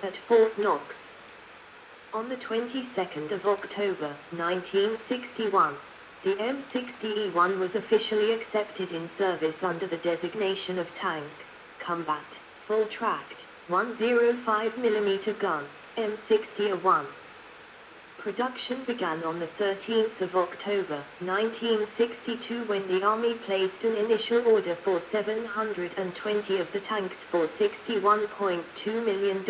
at Fort Knox. On the 22nd of October, 1961, the M60E1 was officially accepted in service under the designation of Tank Combat Full-Tracked 105mm gun, M60A1. Production began on the 13th of October, 1962 when the Army placed an initial order for 720 of the tanks for $61.2 million.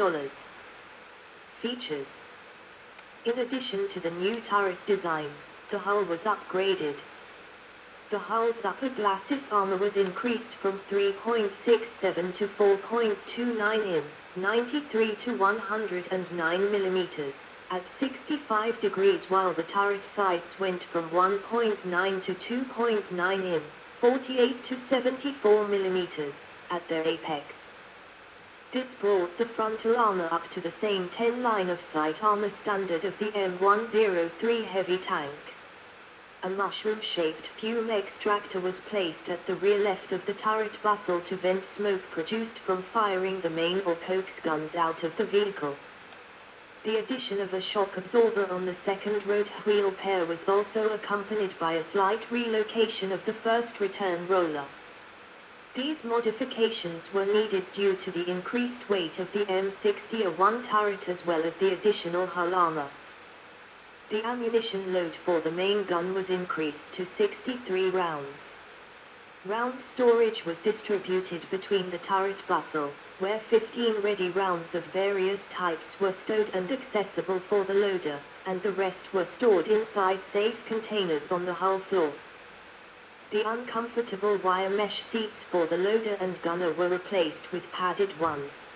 Features. In addition to the new turret design, the hull was upgraded. The hull's upper glacis armor was increased from 3.67 to 4.29 in, 93 to 109 millimeters, at 65 degrees, while the turret sights went from 1.9 to 2.9 in, 48 to 74 millimeters, at their apex. This brought the frontal armor up to the same 10 line-of-sight armor standard of the M103 heavy tank. A mushroom-shaped fume extractor was placed at the rear left of the turret bustle to vent smoke produced from firing the main or coax guns out of the vehicle. The addition of a shock absorber on the second rotor wheel pair was also accompanied by a slight relocation of the first return roller. These modifications were needed due to the increased weight of the M60A1 turret as well as the additional hull armor. The ammunition load for the main gun was increased to 63 rounds. Round storage was distributed between the turret bustle, where 15 ready rounds of various types were stowed and accessible for the loader, and the rest were stored inside safe containers on the hull floor. The uncomfortable wire mesh seats for the loader and gunner were replaced with padded ones.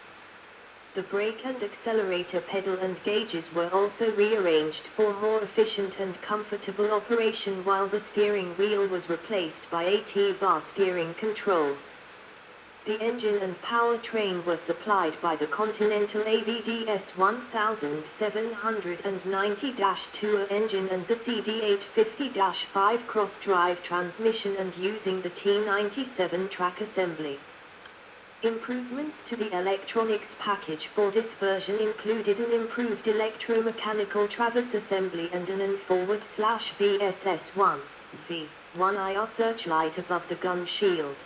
The brake and accelerator pedal and gauges were also rearranged for more efficient and comfortable operation, while the steering wheel was replaced by a T-bar steering control. The engine and powertrain were supplied by the Continental AVDS 1790-2 engine and the CD850-5 cross-drive transmission and using the T97 track assembly. Improvements to the electronics package for this version included an improved electromechanical traverse assembly and an N/VSS1 V1 IR searchlight above the gun shield.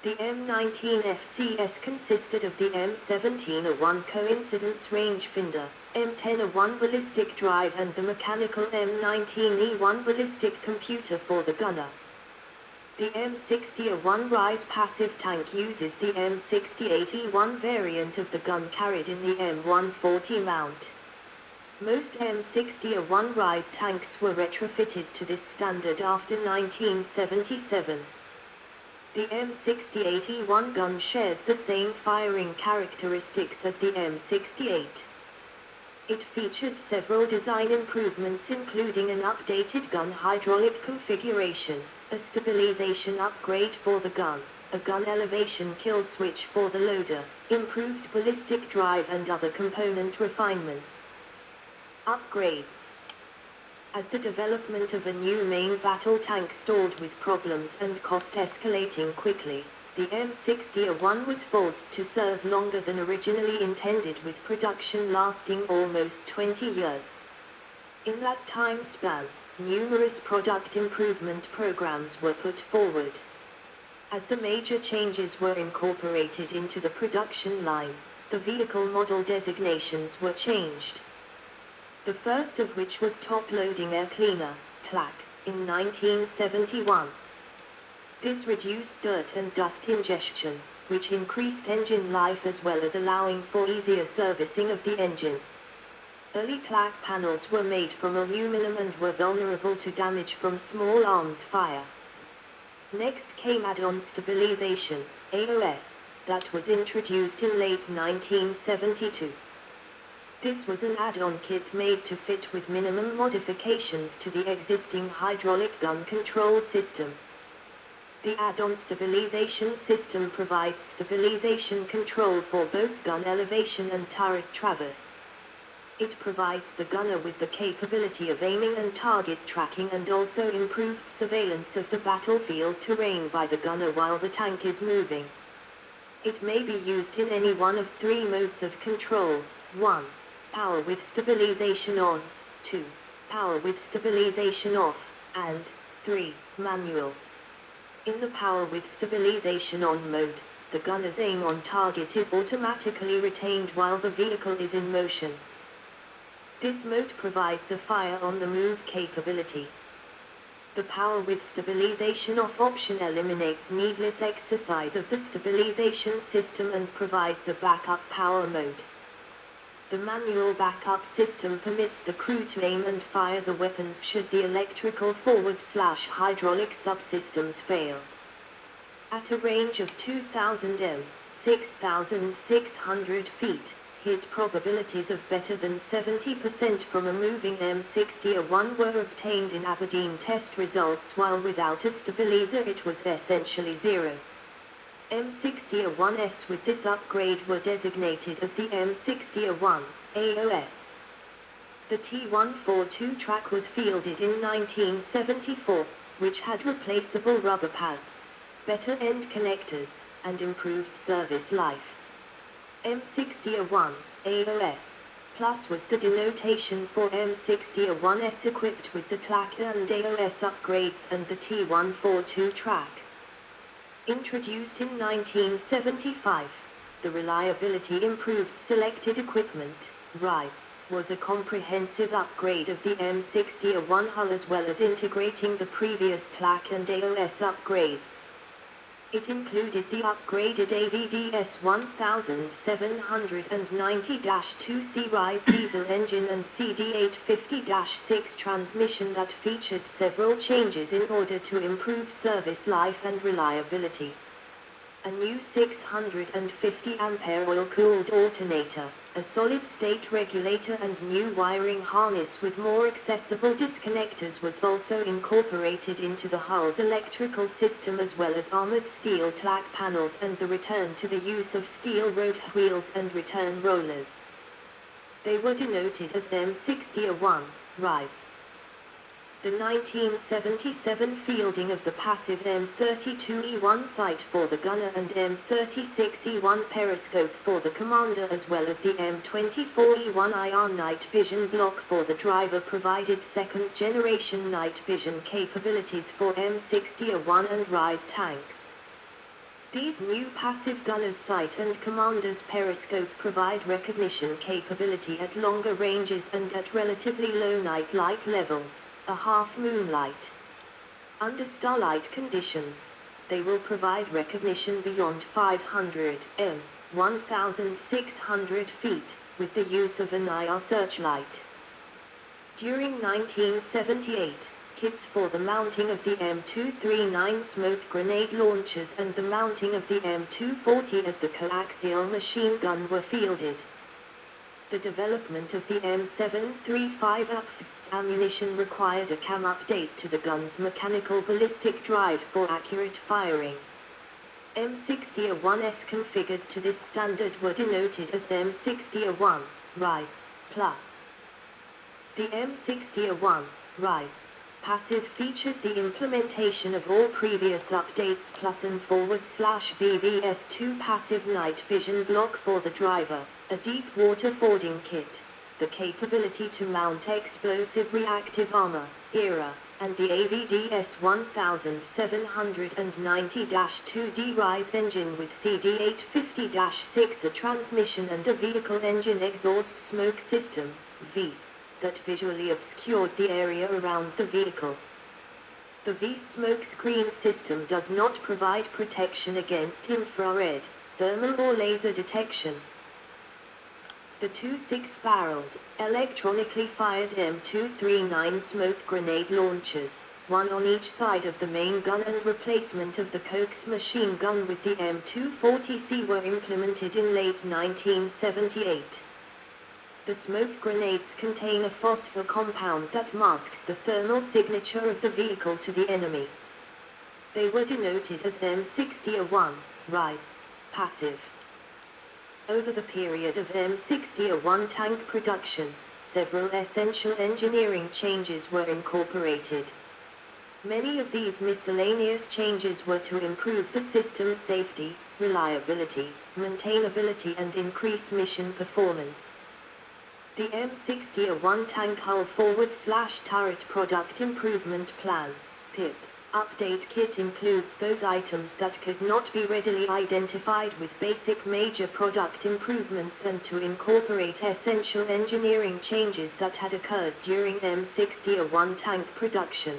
The M19 FCS consisted of the M17A1 coincidence rangefinder, M10A1 ballistic drive and the mechanical M19E1 ballistic computer for the gunner. The M60A1 rise passive tank uses the M68E1 variant of the gun carried in the M140 mount. Most M60A1 rise tanks were retrofitted to this standard after 1977. The M68E1 gun shares the same firing characteristics as the M68. It featured several design improvements including an updated gun hydraulic configuration, a stabilization upgrade for the gun, a gun elevation kill switch for the loader, improved ballistic drive and other component refinements. Upgrades. As the development of a new main battle tank stalled with problems and cost escalating quickly, the M60A1 was forced to serve longer than originally intended, with production lasting almost 20 years. In that time span, numerous product improvement programs were put forward. As the major changes were incorporated into the production line, the vehicle model designations were changed. The first of which was top-loading air cleaner, TLAC, in 1971. This reduced dirt and dust ingestion, which increased engine life as well as allowing for easier servicing of the engine. Early TLAC panels were made from aluminum and were vulnerable to damage from small arms fire. Next came add-on stabilization, AOS, that was introduced in late 1972. This was an add-on kit made to fit with minimum modifications to the existing hydraulic gun control system. The add-on stabilization system provides stabilization control for both gun elevation and turret traverse. It provides the gunner with the capability of aiming and target tracking and also improved surveillance of the battlefield terrain by the gunner while the tank is moving. It may be used in any one of three modes of control: 1. Power with stabilization on, 2. Power with stabilization off, and 3. Manual. In the power with stabilization on mode, the gunner's aim on target is automatically retained while the vehicle is in motion. This mode provides a fire-on-the-move capability. The power with stabilization off option eliminates needless exercise of the stabilization system and provides a backup power mode. The manual backup system permits the crew to aim and fire the weapons should the electrical forward/hydraulic subsystems fail. At a range of 2,000 m, 6,600 feet, hit probabilities of better than 70% from a moving M60A1 were obtained in Aberdeen test results, while without a stabilizer it was essentially zero. M60A1s with this upgrade were designated as the M60A1 AOS. The T142 track was fielded in 1974, which had replaceable rubber pads, better end connectors, and improved service life. M60A1 AOS Plus was the denotation for M60A1s equipped with the TLAC and AOS upgrades and the T142 track. Introduced in 1975, the reliability improved selected equipment, RISE, was a comprehensive upgrade of the M60A1 hull as well as integrating the previous TLAC and AOS upgrades. It included the upgraded AVDS 1790-2C RISE diesel engine and CD850-6 transmission that featured several changes in order to improve service life and reliability. A new 650 ampere oil-cooled alternator, a solid-state regulator and new wiring harness with more accessible disconnectors was also incorporated into the hull's electrical system, as well as armored steel TLAC panels and the return to the use of steel rotor wheels and return rollers. They were denoted as M60A1 RISE. The 1977 fielding of the passive M32E1 sight for the gunner and M36E1 periscope for the commander, as well as the M24E1 IR night vision block for the driver, provided second-generation night vision capabilities for M60A1 and RISE tanks. These new passive gunner's sight and commander's periscope provide recognition capability at longer ranges and at relatively low night light levels, a half moonlight. Under starlight conditions, they will provide recognition beyond 500 m, 1,600 feet, with the use of an IR searchlight. During 1978, kits for the mounting of the M239 smoke grenade launchers and the mounting of the M240 as the coaxial machine gun were fielded. The development of the M735 APF's ammunition required a cam update to the gun's mechanical ballistic drive for accurate firing. M60A1s configured to this standard were denoted as M60A1 RISE Plus. The M60A1 RISE Passive featured the implementation of all previous updates plus an /VVS2 passive night vision block for the driver, a deep water fording kit, the capability to mount explosive reactive armor, ERA, and the AVDS 1790-2D RISE engine with CD850-6, a transmission and a vehicle engine exhaust smoke system, VESE, that visually obscured the area around the vehicle. The VESE smoke screen system does not provide protection against infrared, thermal or laser detection. The two 6-barreled, electronically fired M239 smoke grenade launchers, one on each side of the main gun and replacement of the Coax machine gun with the M240C, were implemented in late 1978. The smoke grenades contain a phosphor compound that masks the thermal signature of the vehicle to the enemy. They were denoted as M60A1 RISE Passive. Over the period of M60A1 tank production, several essential engineering changes were incorporated. Many of these miscellaneous changes were to improve the system's safety, reliability, maintainability and increase mission performance. The M60 a one-tank hull /turret product improvement plan, PIP, update kit includes those items that could not be readily identified with basic major product improvements and to incorporate essential engineering changes that had occurred during M60 a one-tank production.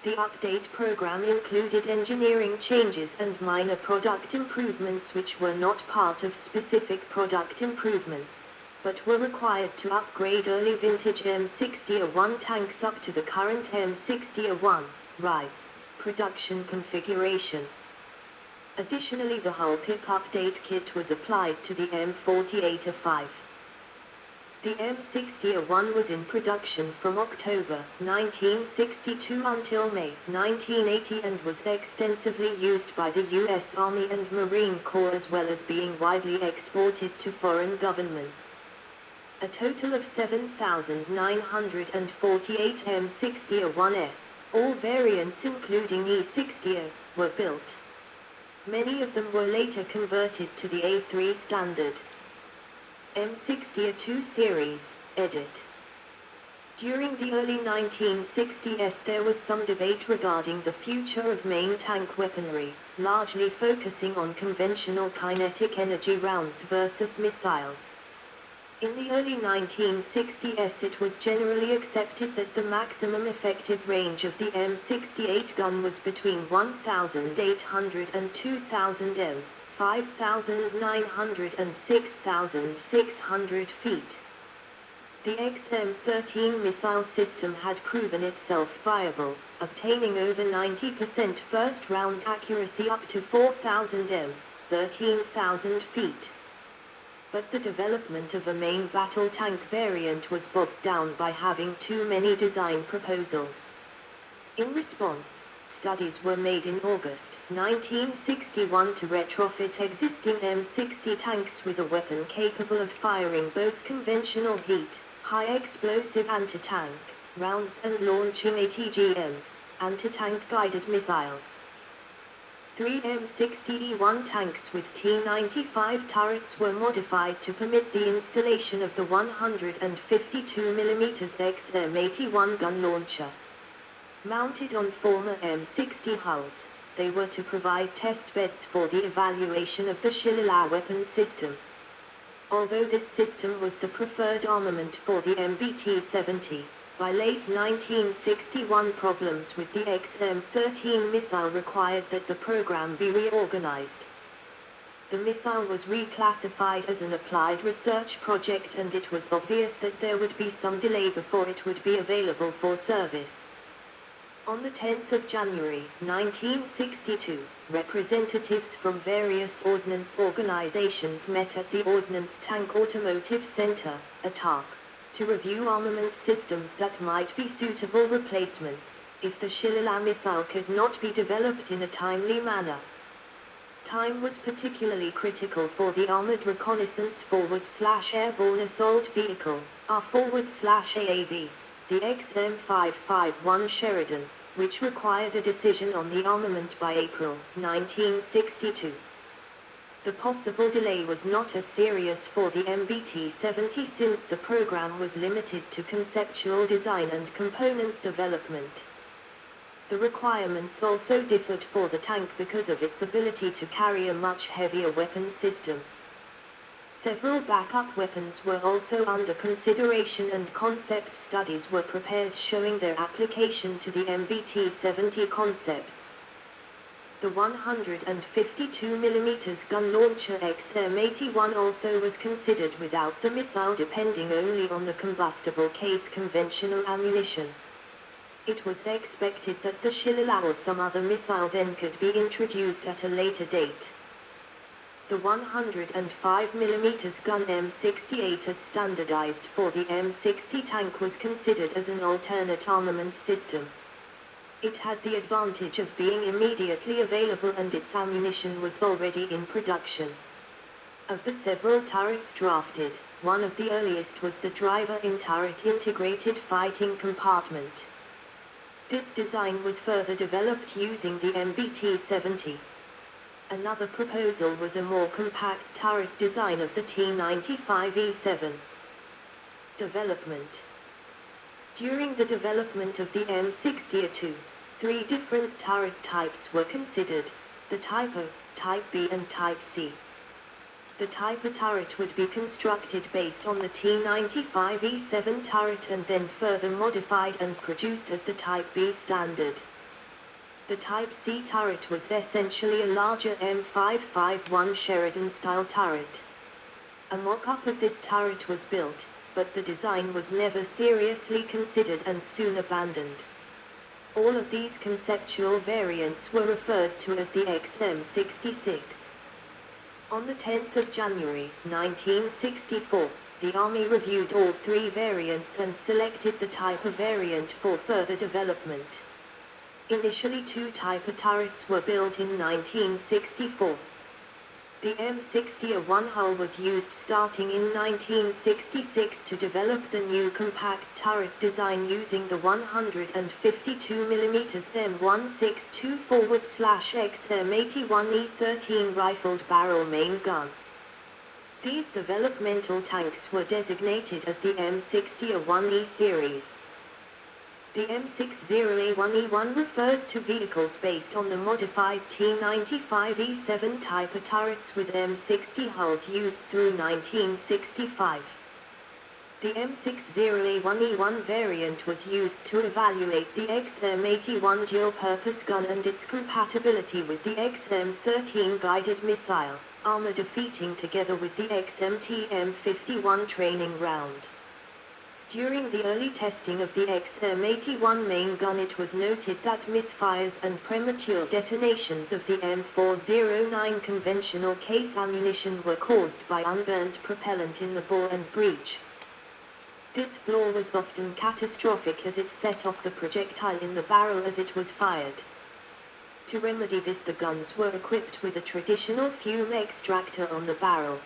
The update program included engineering changes and minor product improvements which were not part of specific product improvements, but were required to upgrade early vintage M60 a one tanks up to the current M60 a one RISE production configuration. Additionally, the hull PIP update kit was applied to the M48 a 5. The M60 a 1 was in production from October 1962 until May 1980 and was extensively used by the U.S. Army and Marine Corps as well as being widely exported to foreign governments. A total of 7,948 M60 a 1s, all variants including E60 a, were built. Many of them were later converted to the A3 standard. M60 a 2 series, edit. During the early 1960s there was some debate regarding the future of main tank weaponry, largely focusing on conventional kinetic energy rounds versus missiles. In the early 1960s it was generally accepted that the maximum effective range of the M68 gun was between 1,800 and 2,000 m, 5,900 and 6,600 feet. The XM-13 missile system had proven itself viable, obtaining over 90% first-round accuracy up to 4,000 m, 13,000 feet. But the development of a main battle tank variant was bogged down by having too many design proposals. In response, studies were made in August 1961 to retrofit existing M60 tanks with a weapon capable of firing both conventional heat, high-explosive anti-tank rounds and launching ATGMs, anti-tank guided missiles. 3 M60E1 tanks with T-95 turrets were modified to permit the installation of the 152mm XM81 gun launcher. Mounted on former M60 hulls, they were to provide test beds for the evaluation of the Shillelagh weapon system. Although this system was the preferred armament for the MBT-70, by late 1961 problems with the XM-13 missile required that the program be reorganized. The missile was reclassified as an applied research project and it was obvious that there would be some delay before it would be available for service. On the 10th of January 1962, representatives from various ordnance organizations met at the Ordnance Tank Automotive Center, ATARC, to review armament systems that might be suitable replacements, if the Shillelagh missile could not be developed in a timely manner. Time was particularly critical for the Armored Reconnaissance Forward/Airborne Assault Vehicle, R/AAV, the XM551 Sheridan, which required a decision on the armament by April 1962. The possible delay was not as serious for the MBT-70 since the program was limited to conceptual design and component development. The requirements also differed for the tank because of its ability to carry a much heavier weapon system. Several backup weapons were also under consideration and concept studies were prepared showing their application to the MBT-70 concepts. The 152mm gun launcher XM81 also was considered without the missile depending only on the combustible case conventional ammunition. It was expected that the Shillelagh or some other missile then could be introduced at a later date. The 105mm gun M68 as standardized for the M60 tank was considered as an alternate armament system. It had the advantage of being immediately available and its ammunition was already in production. Of the several turrets drafted, one of the earliest was the driver-in-turret integrated fighting compartment. This design was further developed using the MBT-70. Another proposal was a more compact turret design of the T-95E7. Development. During the development of the M60A2, three different turret types were considered: the Type O, Type B and Type C. The Type A turret would be constructed based on the T-95E7 turret and then further modified and produced as the Type B standard. The Type C turret was essentially a larger M551 Sheridan-style turret. A mock-up of this turret was built, but the design was never seriously considered and soon abandoned. All of these conceptual variants were referred to as the XM66. On the 10th of January, 1964, the Army reviewed all three variants and selected the Type A variant for further development. Initially 2 Type A turrets were built in 1964. The M60A1 hull was used starting in 1966 to develop the new compact turret design using the 152mm M162/XM81E13 rifled barrel main gun. These developmental tanks were designated as the M60A1E series. The M60A1E1 referred to vehicles based on the modified T-95E7 Type A turrets with M60 hulls used through 1965. The M60A1E1 variant was used to evaluate the XM81 dual-purpose gun and its compatibility with the XM13 guided missile, armor defeating together with the XMT-M51 training round. During the early testing of the XM81 main gun, it was noted that misfires and premature detonations of the M409 conventional case ammunition were caused by unburnt propellant in the bore and breech. This flaw was often catastrophic as it set off the projectile in the barrel as it was fired. To remedy this, the guns were equipped with a traditional fume extractor on the barrel.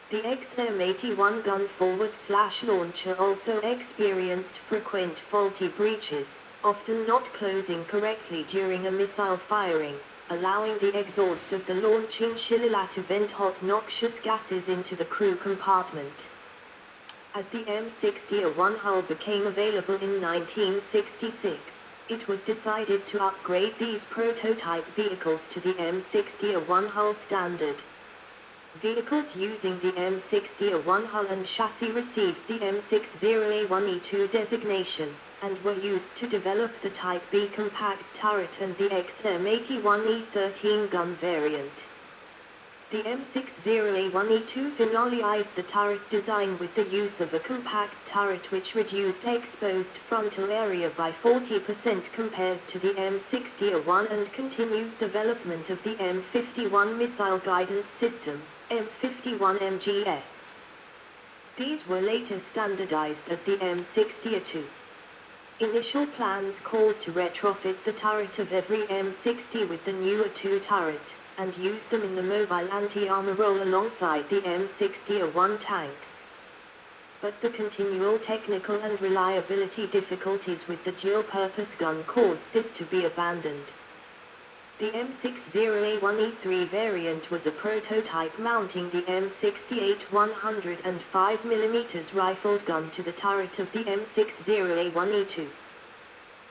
The XM81 gun forward/launcher also experienced frequent faulty breeches, often not closing correctly during a missile firing, allowing the exhaust of the launching shillelagh to vent hot noxious gases into the crew compartment. As the M60A1 hull became available in 1966, it was decided to upgrade these prototype vehicles to the M60A1 hull standard. Vehicles using the M60A1 hull and chassis received the M60A1E2 designation, and were used to develop the Type B compact turret and the XM81E13 gun variant. The M60A1E2 finalized the turret design with the use of a compact turret which reduced exposed frontal area by 40% compared to the M60A1 and continued development of the M51 missile guidance system, M51 MGS. These were later standardized as the M60A2. Initial plans called to retrofit the turret of every M60 with the new A2 turret, and use them in the mobile anti-armor role alongside the M60A1 tanks. But the continual technical and reliability difficulties with the dual-purpose gun caused this to be abandoned. The M60A1E3 variant was a prototype mounting the M68 105mm rifled gun to the turret of the M60A1E2.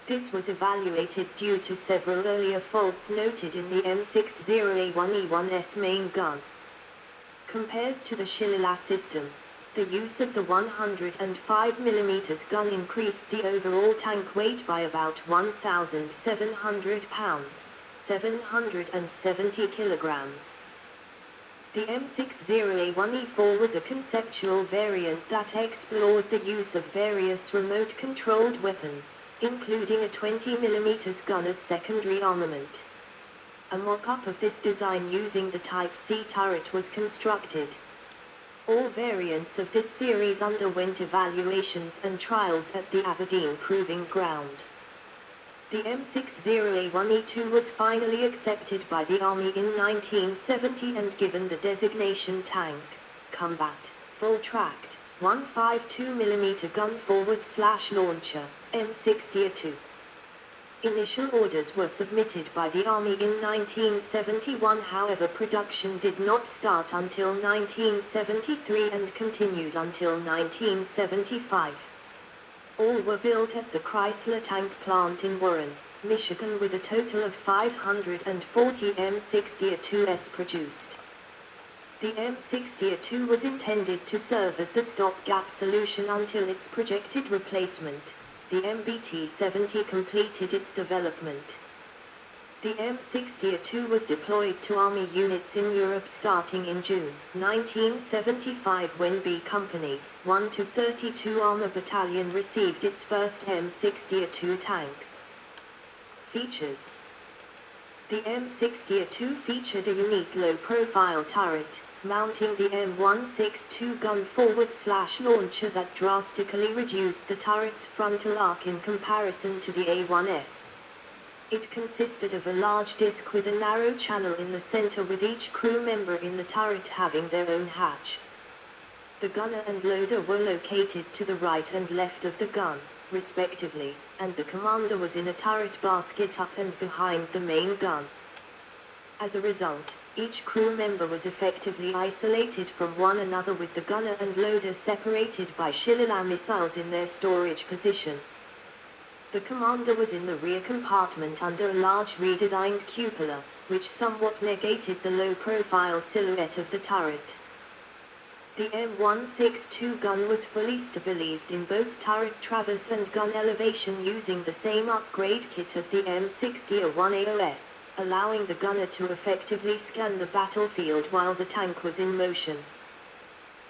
This was evaluated due to several earlier faults noted in the M60A1E1's main gun. Compared to the shillelagh system, the use of the 105mm gun increased the overall tank weight by about 1,700 pounds. 770 kilograms. The M60A1E4 was a conceptual variant that explored the use of various remote-controlled weapons, including a 20mm gun as secondary armament. A mock-up of this design using the Type C turret was constructed. All variants of this series underwent evaluations and trials at the Aberdeen Proving Ground. The M60A1E2 was finally accepted by the Army in 1970 and given the designation Tank, Combat, Full-Tracked, 152mm gun forward/launcher, M60A2. Initial orders were submitted by the Army in 1971, however production did not start until 1973 and continued until 1975. All were built at the Chrysler Tank Plant in Warren, Michigan, with a total of 540 M60A2s produced. The M60A2 was intended to serve as the stopgap solution until its projected replacement, the MBT-70, completed its development. The M60A2 was deployed to Army units in Europe starting in June 1975 when B Company, 1 to 32 Armour Battalion received its first M60A2 tanks. Features. The M60A2 featured a unique low-profile turret, mounting the M162 gun forward/launcher that drastically reduced the turret's frontal arc in comparison to the A1S. It consisted of a large disc with a narrow channel in the center, with each crew member in the turret having their own hatch. The gunner and loader were located to the right and left of the gun, respectively, and the commander was in a turret basket up and behind the main gun. As a result, each crew member was effectively isolated from one another, with the gunner and loader separated by Shillelagh missiles in their storage position. The commander was in the rear compartment under a large redesigned cupola, which somewhat negated the low-profile silhouette of the turret. The M162 gun was fully stabilized in both turret traverse and gun elevation using the same upgrade kit as the M60A1AOS, allowing the gunner to effectively scan the battlefield while the tank was in motion.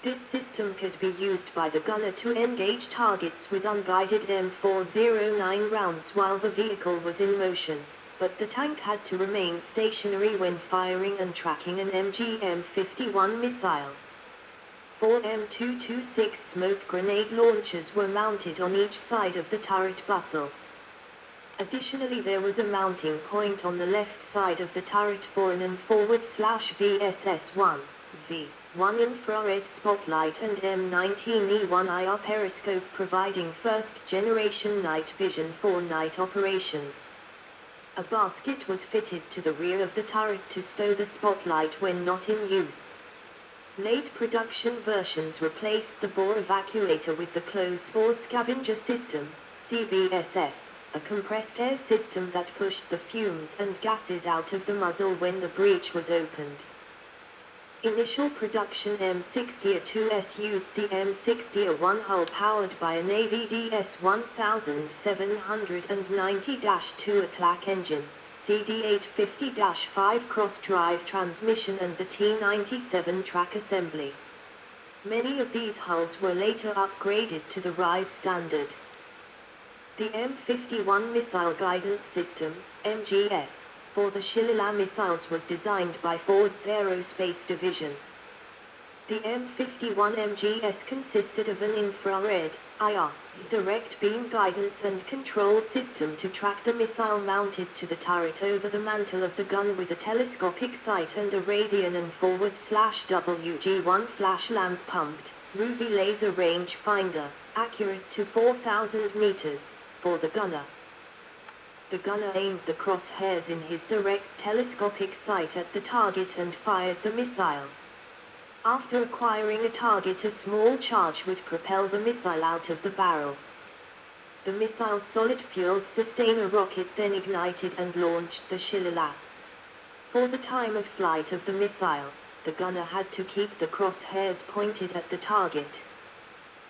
This system could be used by the gunner to engage targets with unguided M409 rounds while the vehicle was in motion, but the tank had to remain stationary when firing and tracking an MGM-51 missile. 4 M226 smoke grenade launchers were mounted on each side of the turret bustle. Additionally, there was a mounting point on the left side of the turret for an M/VSS-1 V1 infrared spotlight and M19E1IR periscope, providing first-generation night vision for night operations. A basket was fitted to the rear of the turret to stow the spotlight when not in use. Late production versions replaced the bore evacuator with the closed-bore scavenger system, CBSS, a compressed air system that pushed the fumes and gases out of the muzzle when the breech was opened. Initial production M60A2s used the M60A1 hull powered by an AVDS 1790-2 Atlak engine, CD850-5 cross-drive transmission and the T97 track assembly. Many of these hulls were later upgraded to the RISE standard. The M51 Missile Guidance System, MGS, for the Shillelagh missiles was designed by Ford's Aerospace Division. The M51 MGS consisted of an infrared, IR, direct beam guidance and control system to track the missile mounted to the turret over the mantle of the gun with a telescopic sight and a Raytheon and /WG1 flash lamp pumped, ruby laser range finder, accurate to 4,000 meters, for the gunner. The gunner aimed the crosshairs in his direct telescopic sight at the target and fired the missile. After acquiring a target, a small charge would propel the missile out of the barrel. The missile's solid-fueled sustainer rocket then ignited and launched the Shillelagh. For the time of flight of the missile, the gunner had to keep the crosshairs pointed at the target.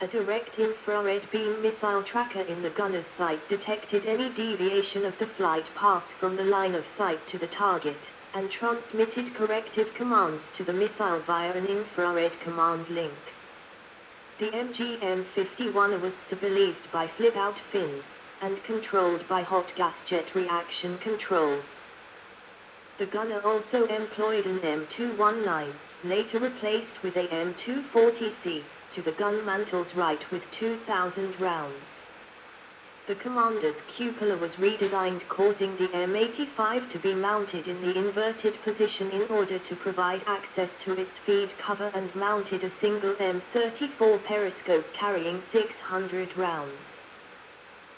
A direct infrared beam missile tracker in the gunner's sight detected any deviation of the flight path from the line of sight to the target, and transmitted corrective commands to the missile via an infrared command link. The MGM-51 was stabilized by flip-out fins, and controlled by hot gas jet reaction controls. The gunner also employed an M219, later replaced with a M240C, to the gun mantle's right with 2,000 rounds. The commander's cupola was redesigned, causing the M85 to be mounted in the inverted position in order to provide access to its feed cover, and mounted a single M34 periscope carrying 600 rounds.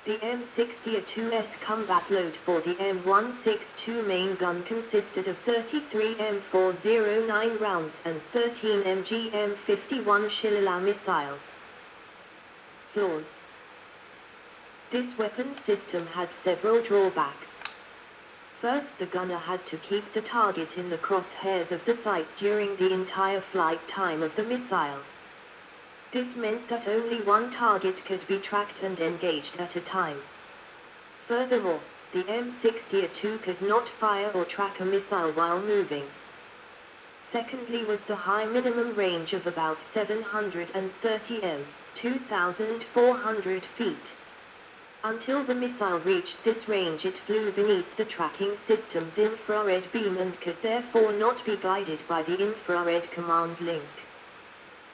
The M60A2's combat load for the M162 main gun consisted of 33 M409 rounds and 13 MG M51 Shillelagh missiles. Flaws. This weapon system had several drawbacks. First, the gunner had to keep the target in the crosshairs of the sight during the entire flight time of the missile. This meant that only one target could be tracked and engaged at a time. Furthermore, the M60A2 could not fire or track a missile while moving. Secondly was the high minimum range of about 730 m, 2,400 feet. Until the missile reached this range, it flew beneath the tracking system's infrared beam and could therefore not be guided by the infrared command link.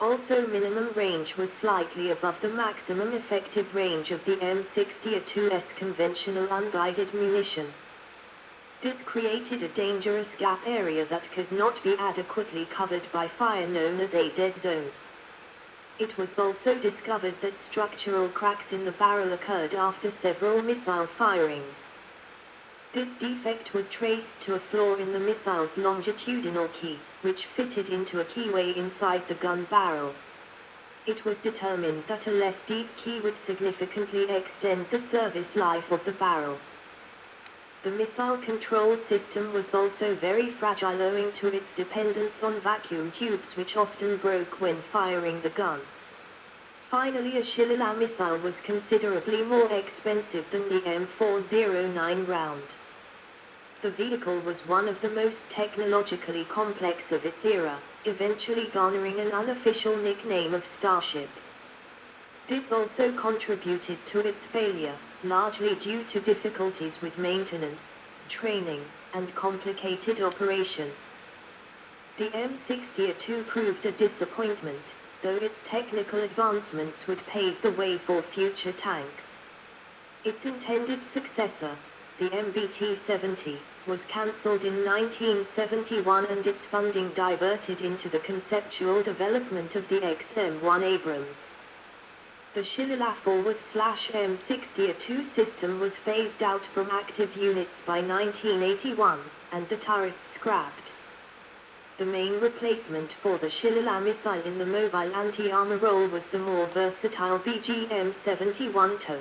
Also, minimum range was slightly above the maximum effective range of the M60A2's conventional unguided munition. This created a dangerous gap area that could not be adequately covered by fire, known as a dead zone. It was also discovered that structural cracks in the barrel occurred after several missile firings. This defect was traced to a flaw in the missile's longitudinal key, which fitted into a keyway inside the gun barrel. It was determined that a less deep key would significantly extend the service life of the barrel. The missile control system was also very fragile owing to its dependence on vacuum tubes, which often broke when firing the gun. Finally, a Shillelagh missile was considerably more expensive than the M409 round. The vehicle was one of the most technologically complex of its era, eventually garnering an unofficial nickname of Starship. This also contributed to its failure, largely due to difficulties with maintenance, training, and complicated operation. The M60A2 proved a disappointment, though its technical advancements would pave the way for future tanks. Its intended successor, the MBT-70, was cancelled in 1971 and its funding diverted into the conceptual development of the XM1 Abrams. The Shillelagh /M60A2 system was phased out from active units by 1981, and the turrets scrapped. The main replacement for the Shillelagh missile in the mobile anti-armor role was the more versatile BGM-71 TOW.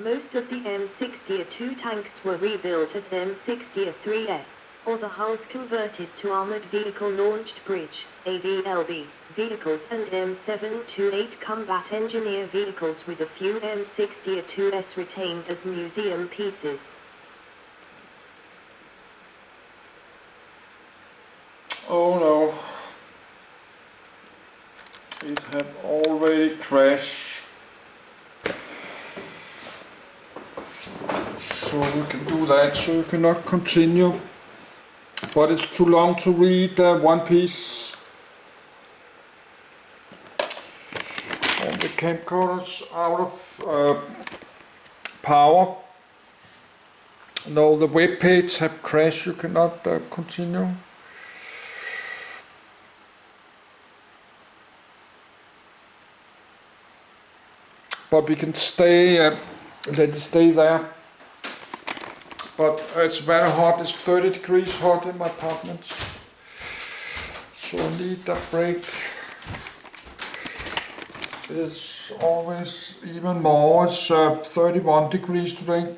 Most of the M60A2 tanks were rebuilt as M60A3s, or the hulls converted to Armored Vehicle Launched Bridge, AVLB, vehicles and M728 combat engineer vehicles, with a few M60A2s retained as museum pieces. Oh no, it had already crashed. So we can do that, so you cannot continue. But it's too long to read one piece. And the camcorder's out of power. No, the web page have crashed, you cannot continue. But we can stay, let it stay there. But it's very hot, it's 30 degrees hot in my apartment. So I need that break. It's always even more, it's 31 degrees today.